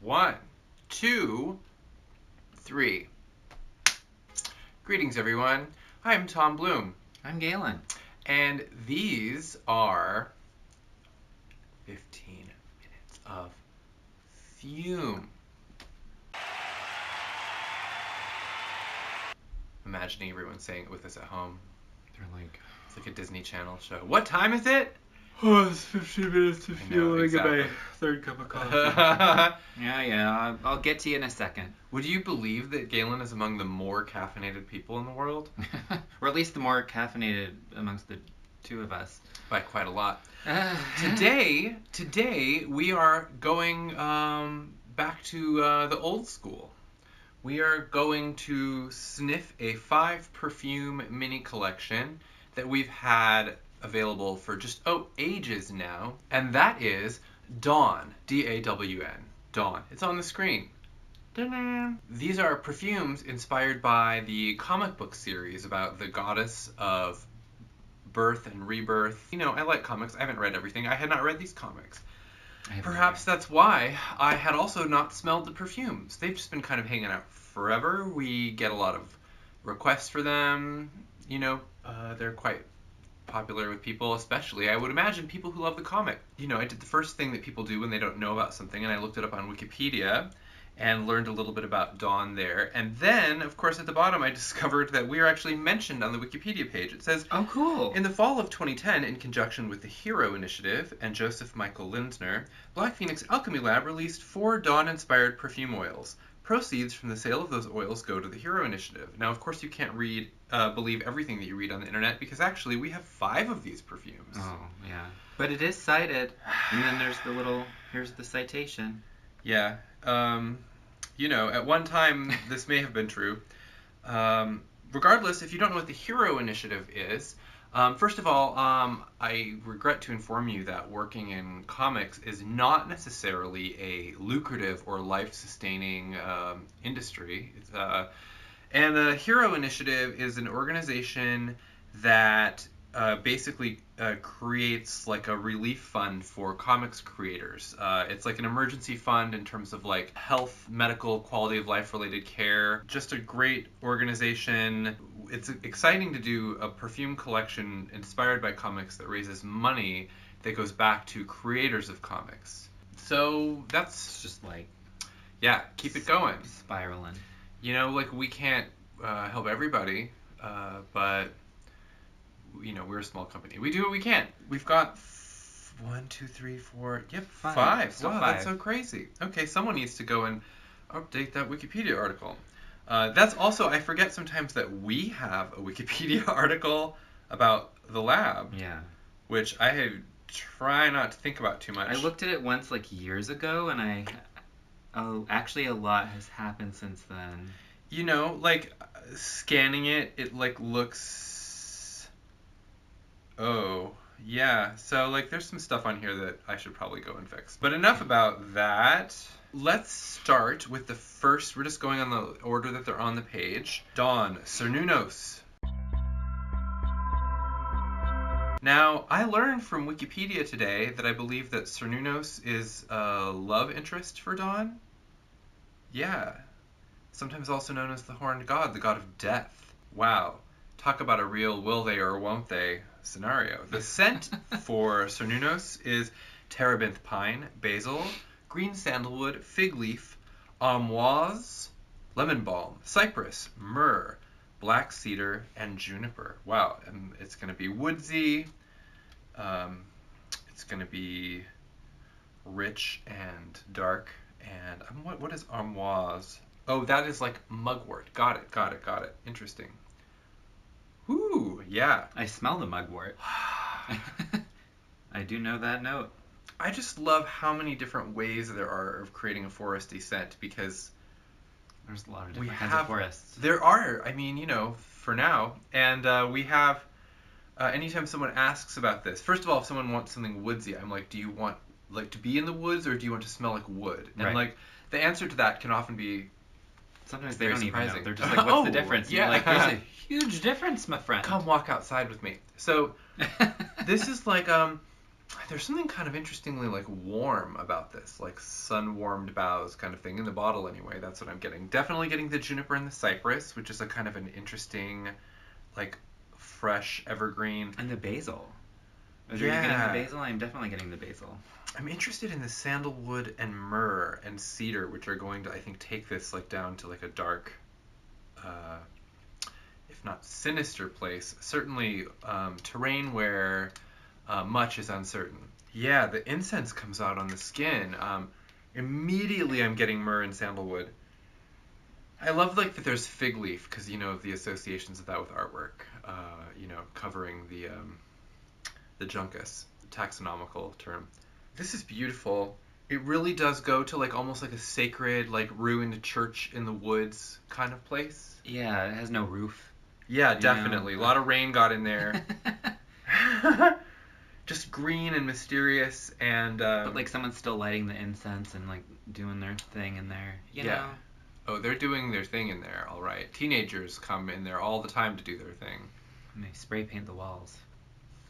1, 2, 3. Greetings, everyone. I'm Tom Bloom. I'm Galen. And these are 15 minutes of FUME. Imagining everyone saying it with us at home. They're like... It's like a Disney Channel show. What time is it? Oh, it's 15 minutes to FUME. Let me get my third cup of coffee. Yeah, I'll get to you in a second. Would you believe that Galen is among the more caffeinated people in the world? Or at least the more caffeinated amongst the two of us. By quite a lot. Today we are going back to the old school. We are going to sniff a 5 perfume mini collection that we've had available for just ages now, and that is Dawn, D-A-W-N, Dawn. It's on the screen. Ta-da! These are perfumes inspired by the comic book series about the goddess of birth and rebirth. You know, I like comics. I haven't read everything. I had not read these comics. Perhaps that's why I had also not smelled the perfumes. They've just been kind of hanging out forever. We get a lot of requests for them. You know, they're quite popular with people, especially, I would imagine, people who love the comic. You know, I did the first thing that people do when they don't know about something, and I looked it up on Wikipedia and learned a little bit about Dawn there. And then, of course, at the bottom, I discovered that we are actually mentioned on the Wikipedia page. It says, oh, cool. In the fall of 2010, in conjunction with the Hero Initiative and Joseph Michael Lindner, Black Phoenix Alchemy Lab released 4 Dawn-inspired perfume oils. Proceeds from the sale of those oils go to the Hero Initiative. Now, of course, you can't believe everything that you read on the internet, because actually we have 5 of these perfumes. Oh, yeah. But it is cited. And then there's the little, here's the citation. Yeah. You know, at one time, this may have been true. Regardless, if you don't know what the Hero Initiative is, first of all, I regret to inform you that working in comics is not necessarily a lucrative or life-sustaining industry. And the Hero Initiative is an organization that basically creates like a relief fund for comics creators. It's like an emergency fund in terms of like health, medical, quality of life related care. Just a great organization. It's exciting to do a perfume collection inspired by comics that raises money that goes back to creators of comics. So that's just like, yeah, keep it going. Spiraling. You know, like we can't help everybody, but you know, we're a small company. We do what we can. We've got 1, 2, 3, 4. Yep, 5. Wow, 5. That's so crazy. Okay, someone needs to go and update that Wikipedia article. That's also, I forget sometimes that we have a Wikipedia article about the lab. Yeah. Which I try not to think about too much. I looked at it once like years ago, and actually a lot has happened since then. You know, like scanning it, it like looks. Oh, yeah. So, like, there's some stuff on here that I should probably go and fix. But enough about that. Let's start with the first. We're just going on the order that they're on the page. Dawn, Cernunnos. Now, I learned from Wikipedia today that I believe that Cernunnos is a love interest for Dawn. Yeah. Sometimes also known as the Horned God, the god of death. Wow. Talk about a real will they or won't they scenario. The scent for Cernunnos is terebinth pine, basil, green sandalwood, fig leaf, amouage, lemon balm, cypress, myrrh, black cedar, and juniper. Wow, and it's going to be woodsy. It's going to be rich and dark. And what is amouage? Oh, that is like mugwort. Got it. Interesting. Ooh, yeah. I smell the mugwort. I do know that note. I just love how many different ways there are of creating a foresty scent, because there's a lot of different kinds of forests. There are. I mean, you know, for now. And we have, anytime someone asks about this, first of all, if someone wants something woodsy, I'm like, do you want like to be in the woods, or do you want to smell like wood? And right. Like the answer to that can often be sometimes they don't surprising. Even know. They're just like, what's the difference? Yeah. You're like, there's a huge difference, my friend. Come walk outside with me. So this is like There's something kind of interestingly like warm about this, like sun-warmed boughs kind of thing in the bottle anyway. That's what I'm getting. Definitely getting the juniper and the cypress, which is a kind of an interesting, like fresh evergreen. And the basil. Are you getting the basil? I'm definitely getting the basil. I'm interested in the sandalwood and myrrh and cedar, which are going to, I think, take this like down to like a dark, if not sinister place, certainly terrain where much is uncertain. Yeah, the incense comes out on the skin. Immediately I'm getting myrrh and sandalwood. I love like that there's fig leaf because you know the associations of that with artwork. You know, covering the juncus, taxonomical term. This is beautiful. It really does go to like almost like a sacred, like ruined church in the woods kind of place. Yeah, it has no roof. Yeah, definitely. A lot of rain got in there. Just green and mysterious and... but like someone's still lighting the incense and like doing their thing in there. You know? Oh, they're doing their thing in there, all right. Teenagers come in there all the time to do their thing. And they spray paint the walls.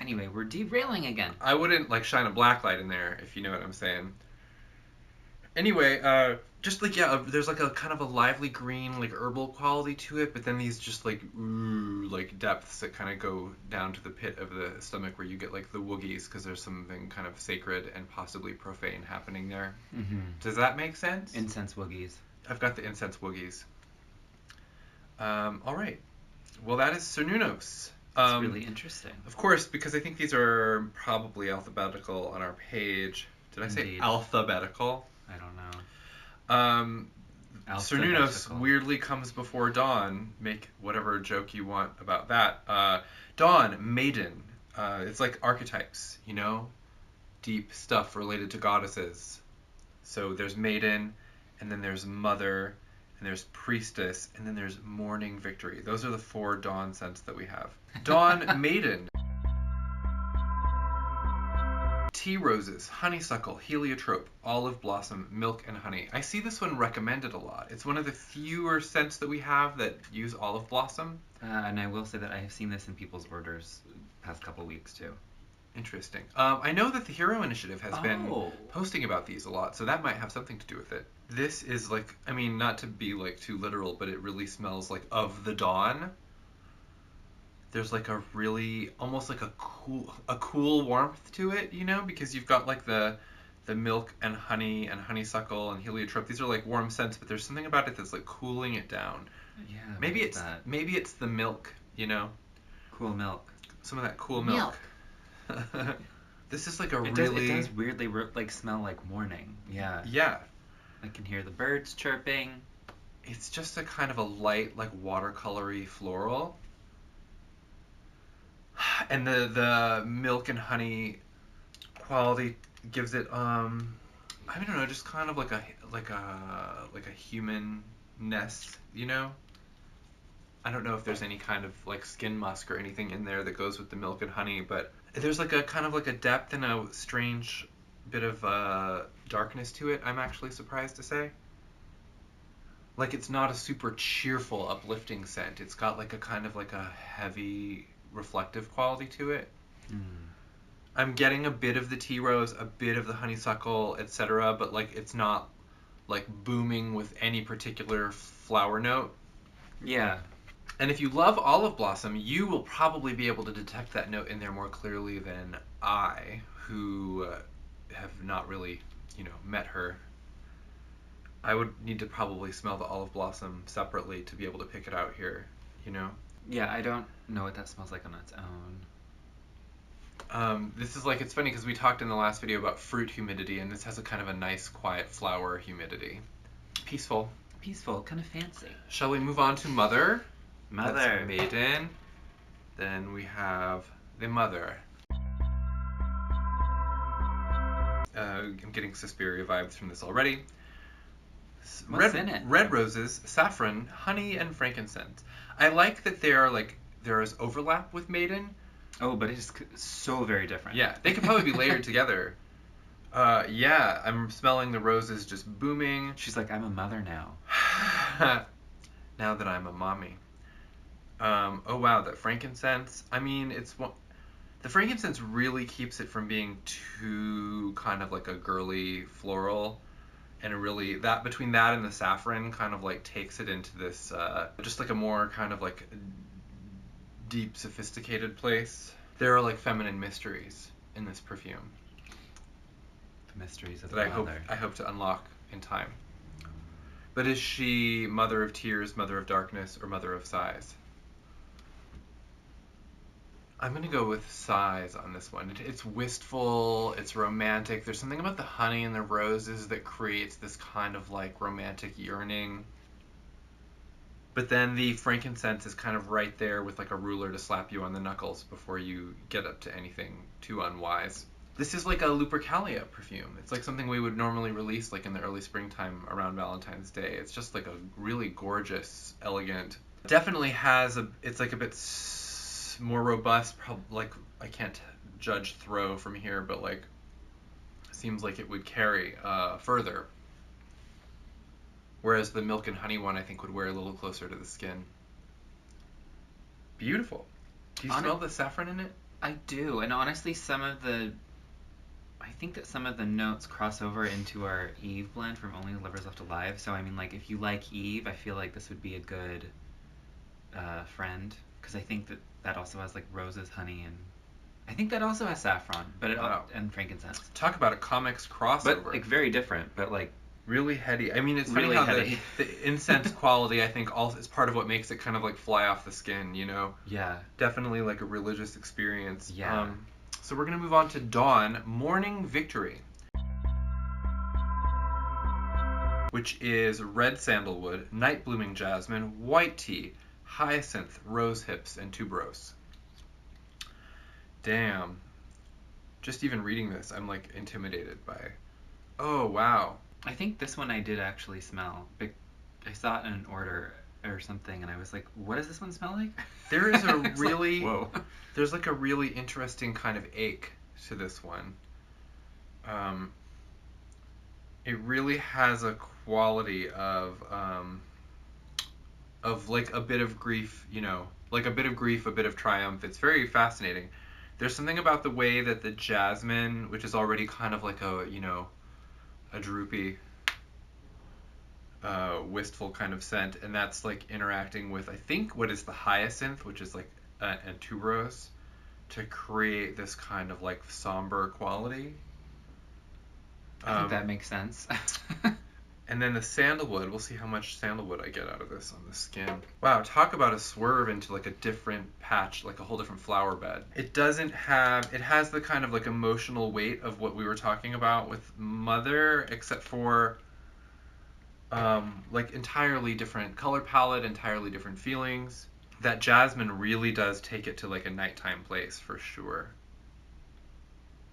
Anyway, we're derailing again. I wouldn't like shine a black light in there, if you know what I'm saying. Anyway, just like, yeah, there's like a kind of a lively green, like herbal quality to it, but then these just like, like depths that kind of go down to the pit of the stomach where you get like the woogies because there's something kind of sacred and possibly profane happening there. Mm-hmm. Does that make sense? Incense woogies. I've got the incense woogies. All right. Well, that is Cernunnos. It's really interesting. Of course, because I think these are probably alphabetical on our page. Did I say alphabetical? I don't know. Cernunnos weirdly comes before dawn. Make whatever joke you want about that. Dawn, maiden. It's like archetypes, you know? Deep stuff related to goddesses. So there's maiden, and then there's mother, and there's priestess, and then there's morning victory. Those are the 4 dawn scents that we have. Dawn, maiden. Tea roses, honeysuckle, heliotrope, olive blossom, milk, and honey. I see this one recommended a lot. It's one of the fewer scents that we have that use olive blossom. And I will say that I have seen this in people's orders past couple weeks too. Interesting. I know that the Hero Initiative has been posting about these a lot, so that might have something to do with it. This is like, I mean, not to be like too literal, but it really smells like of the dawn. There's like a really, almost like a cool warmth to it, you know, because you've got like the milk and honey and honeysuckle and heliotrope. These are like warm scents, but there's something about it that's like cooling it down. Yeah. Maybe it's the milk, you know. Cool milk. Some of that cool milk. This is like it does weirdly like smell like morning. Yeah. Yeah. I can hear the birds chirping. It's just a kind of a light, like watercolory floral. And the milk and honey quality gives it I don't know, just kind of like a humanness, you know? I don't know if there's any kind of like skin musk or anything in there that goes with the milk and honey, but there's like a kind of like a depth and a strange bit of darkness to it, I'm actually surprised to say. Like it's not a super cheerful, uplifting scent. It's got like a kind of like a heavy, reflective quality to it. I'm getting a bit of the tea rose, a bit of the honeysuckle, etc., but like it's not like booming with any particular flower note. Yeah. And if you love olive blossom, you will probably be able to detect that note in there more clearly than I, who have not really, met her. I would need to probably smell the olive blossom separately to be able to pick it out here, Yeah, I don't know what that smells like on its own. This is like, it's funny because we talked in the last video about fruit humidity, and this has a kind of a nice, quiet flower humidity. Peaceful. Peaceful, kind of fancy. Shall we move on to Mother? Mother. That's Maiden. Then we have the Mother. I'm getting Suspiria vibes from this already. What's in it? Red roses, saffron, honey, and frankincense. I like that there is overlap with Maiden. Oh, but it's so very different. Yeah, they could probably be layered together. Yeah, I'm smelling the roses just booming. She's like, I'm a mother now. Now that I'm a mommy. Oh wow, that frankincense. I mean, The frankincense really keeps it from being too kind of like a girly floral, and it really, that between that and the saffron kind of like takes it into this just like a more kind of like deep, sophisticated place. There are like feminine mysteries in this perfume. The mysteries of the that mother. I hope to unlock in time. But is she mother of tears, mother of darkness, or mother of sighs? I'm going to go with sighs on this one. It's wistful, it's romantic. There's something about the honey and the roses that creates this kind of like romantic yearning. But then the frankincense is kind of right there with like a ruler to slap you on the knuckles before you get up to anything too unwise. This is like a Lupercalia perfume. It's like something we would normally release like in the early springtime around Valentine's Day. It's just like a really gorgeous, elegant. Definitely has it's like a bit more robust. Like I can't judge throw from here, but like seems like it would carry further. Whereas the milk and honey one I think would wear a little closer to the skin. Beautiful. Do you smell the saffron in it? I do, and honestly I think that some of the notes cross over into our Eve blend from Only the Lovers Left Alive. So I mean, like, if you like Eve, I feel like this would be a good friend, because I think that also has like roses, honey, and I think that also has saffron, but and frankincense. Talk about a comics crossover. But like very different, but like really heady. I mean, it's really funny how the incense quality I think also is part of what makes it kind of like fly off the skin, you know? Yeah. Definitely like a religious experience. Yeah. So we're going to move on to Dawn, Morning Victory, which is red sandalwood, night blooming jasmine, white tea, hyacinth, rose hips, and tuberose. Damn. Just even reading this, I'm like intimidated by. Oh, wow. I think this one I did actually smell. I saw it in an order or something, and I was like, what does this one smell like? There is a really, whoa. There's like a really interesting kind of ache to this one. It really has a quality of like a bit of grief, you know, like a bit of grief, a bit of triumph. It's very fascinating. There's something about the way that the jasmine, which is already kind of like a, you know, a droopy, wistful kind of scent, and that's like interacting with, I think, what is the hyacinth, which is like and tuberose, to create this kind of like somber quality. I think that makes sense. And then the sandalwood, we'll see how much sandalwood I get out of this on the skin. Wow, talk about a swerve into like a different patch, like a whole different flower bed. It has the kind of like emotional weight of what we were talking about with Mother, except for like entirely different color palette, entirely different feelings. That jasmine really does take it to like a nighttime place for sure.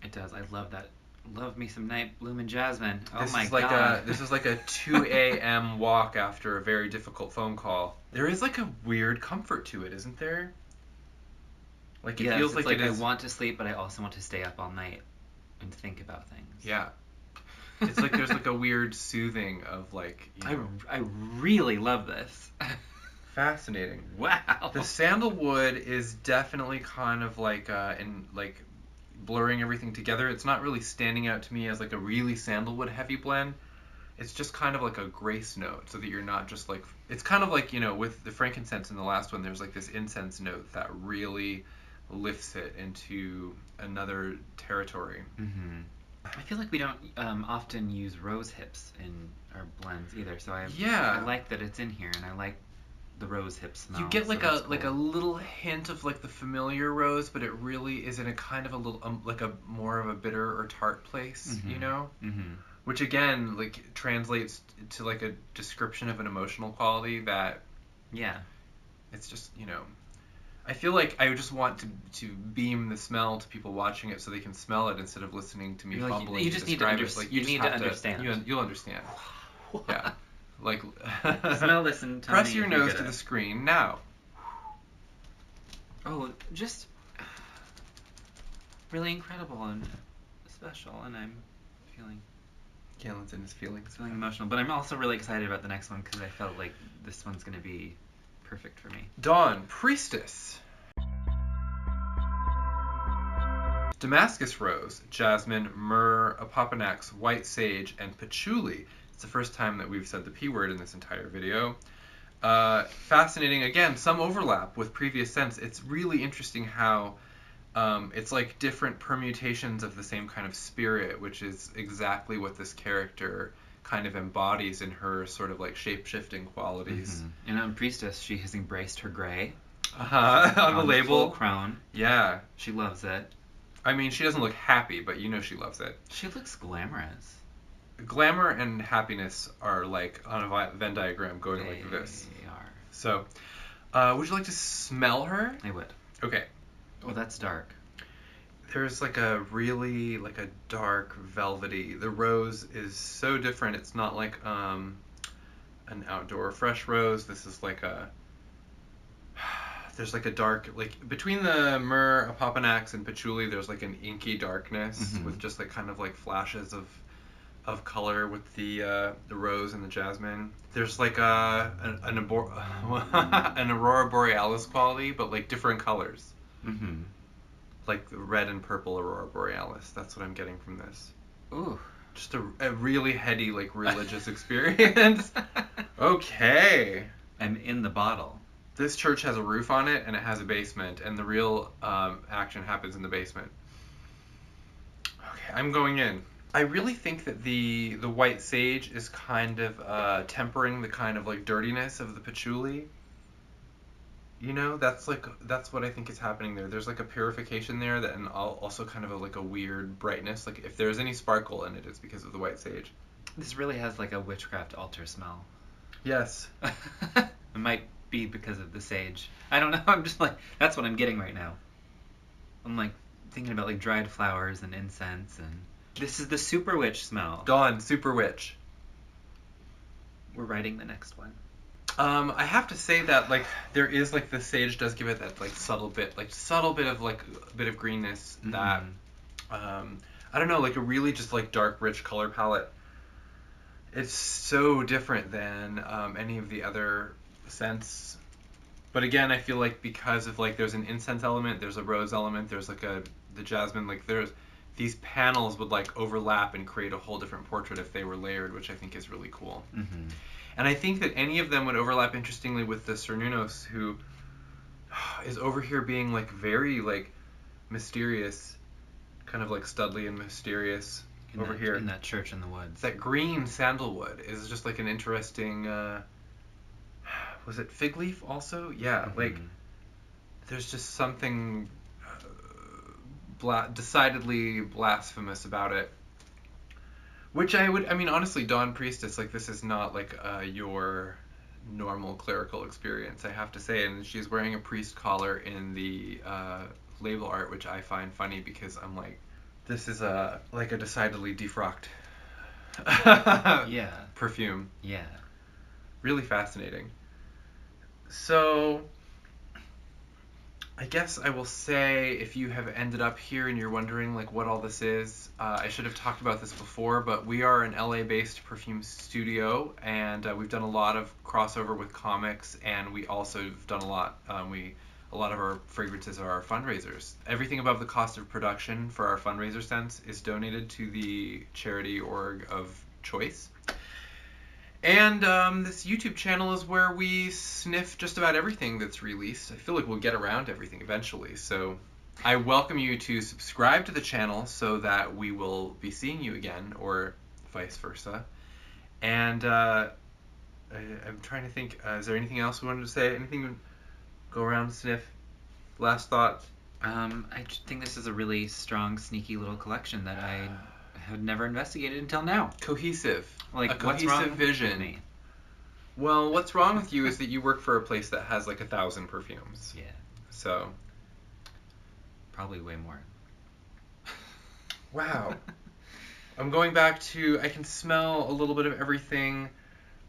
It does. I love that. Love me some night blooming jasmine. Oh this my is like god. This is like a 2 a.m. walk after a very difficult phone call. There is like a weird comfort to it, isn't there? Like it feels like I want to sleep, but I also want to stay up all night and think about things. Yeah. It's like there's like a weird soothing of like, you know. I really love this. Fascinating. Wow. The sandalwood is definitely kind of like blurring everything together. It's not really standing out to me as like a really sandalwood heavy blend. It's just kind of like a grace note, so that you're not just like, it's kind of like, you know, with the frankincense in the last one, there's like this incense note that really lifts it into another territory. Mm-hmm. I feel like we don't often use rose hips in our blends either, so I like that it's in here, and I like the rose hip smell. You get like so like a little hint of like the familiar rose, but it really is in a kind of a little like a more of a bitter or tart place, mm-hmm. you know? Mm-hmm. Which again like translates to like a description of an emotional quality that it's just, you know, I feel like I just want to beam the smell to people watching it so they can smell it instead of listening to me fumbling. You just need to understand. You need to understand. You'll understand. Yeah. Like smell this and tell press me your nose to the screen now. Oh, just really incredible and special, and I'm feeling Galen's in his feelings. Feeling emotional, but I'm also really excited about the next one because I felt like this one's gonna be perfect for me. Dawn, Priestess. Damascus rose, jasmine, myrrh, opoponax, white sage, and patchouli. It's the first time that we've said the P word in this entire video. Fascinating, again, some overlap with previous scents. It's really interesting how it's like different permutations of the same kind of spirit, which is exactly what this character kind of embodies in her sort of like shape-shifting qualities. Mm-hmm. And on Priestess, she has embraced her gray. On the label. Full crown. Yeah. She loves it. I mean, she doesn't look happy, but you know she loves it. She looks glamorous. Glamour and happiness are like on a Venn diagram going like this. They are. So, would you like to smell her? I would. Okay. Oh, that's dark. There's like a really like a dark velvety. The rose is so different. It's not like an outdoor fresh rose. This is like a there's like a dark, like between the myrrh, opoponax, and patchouli, there's like an inky darkness with just like kind of like flashes of color with the rose and the jasmine. There's like an aurora borealis quality, but like different colors. Mm-hmm. Like the red and purple aurora borealis. That's what I'm getting from this. Ooh. Just a really heady, like religious experience. Okay. I'm in the bottle. This church has a roof on it, and it has a basement, and the real action happens in the basement. Okay, I'm going in. I really think that the white sage is kind of tempering the kind of like dirtiness of the patchouli. You know, that's what I think is happening there. There's like a purification there, that, and also kind of like a weird brightness. Like if there's any sparkle in it, it's because of the white sage. This really has like a witchcraft altar smell. Yes. It might be because of the sage. I don't know. I'm just like, that's what I'm getting right now. I'm like thinking about like dried flowers and incense, and this is the super witch smell. Dawn, super witch. We're writing the next one. I have to say that like there is like the sage does give it that like subtle bit of like a bit of greenness that I don't know, like a really just like dark rich color palette. It's so different than any of the other scents. But again, I feel like because of like there's an incense element, there's a rose element, there's like the jasmine, like there's these panels would like overlap and create a whole different portrait if they were layered, which I think is really cool. Mm-hmm. And I think that any of them would overlap interestingly with the Cernunnos, who is over here being like very like mysterious, kind of like studly and mysterious here. In that church in the woods. That green sandalwood is just like an interesting, was it fig leaf also? Yeah, like there's just something decidedly blasphemous about it. Which I mean, honestly, Dawn Priestess, like, this is not, like, your normal clerical experience, I have to say. And she's wearing a priest collar in the label art, which I find funny because I'm like, this is, like, a decidedly defrocked perfume. Yeah. Really fascinating. So, I guess I will say, if you have ended up here and you're wondering like what all this is, I should have talked about this before, but we are an LA-based perfume studio, and we've done a lot of crossover with comics, and we also have done a lot of our fragrances are our fundraisers. Everything above the cost of production for our fundraiser scents is donated to the charity org of choice. And this YouTube channel is where we sniff just about everything that's released. I feel like we'll get around to everything eventually. So I welcome you to subscribe to the channel so that we will be seeing you again, or vice versa. And I'm trying to think, is there anything else we wanted to say? Anything? Go around, sniff. Last thoughts? I think this is a really strong, sneaky little collection that I had never investigated until now. Cohesive. Like, a what's cohesive wrong vision. with me? Well, what's wrong with you is that you work for a place that has like 1,000 perfumes. Yeah. So. Probably way more. Wow. I'm going back to, I can smell a little bit of everything.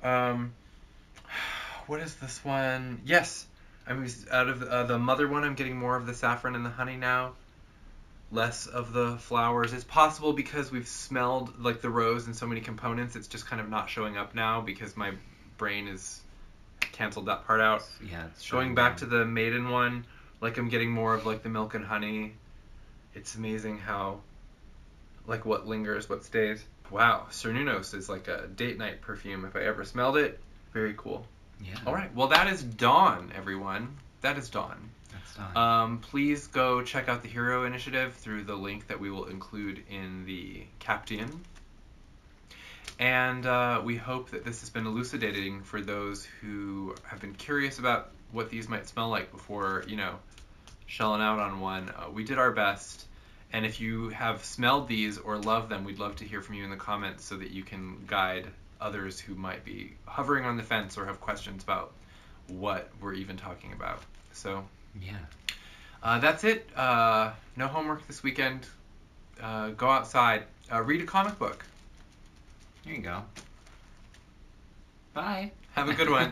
What is this one? Yes. I'm out of the mother one, I'm getting more of the saffron and the honey now. Less of the flowers. It's possible because we've smelled like the rose in so many components, it's just kind of not showing up now because my brain has canceled that part out. Yeah, it's going back to the Maiden one, like I'm getting more of like the milk and honey it's amazing how, like, what lingers, what stays. Wow, Cernunnos is like a date night perfume. If I ever smelled it, very cool. Yeah. All right, well, that is Dawn, everyone. That is Dawn. That's Dawn. Please go check out the Hero Initiative through the link that we will include in the Caption. And we hope that this has been elucidating for those who have been curious about what these might smell like before, shelling out on one. We did our best. And if you have smelled these or love them, we'd love to hear from you in the comments so that you can guide others who might be hovering on the fence or have questions about what we're even talking about. So, yeah. That's it. No homework this weekend. Go outside. Read a comic book. There you go. Bye. Have a good one.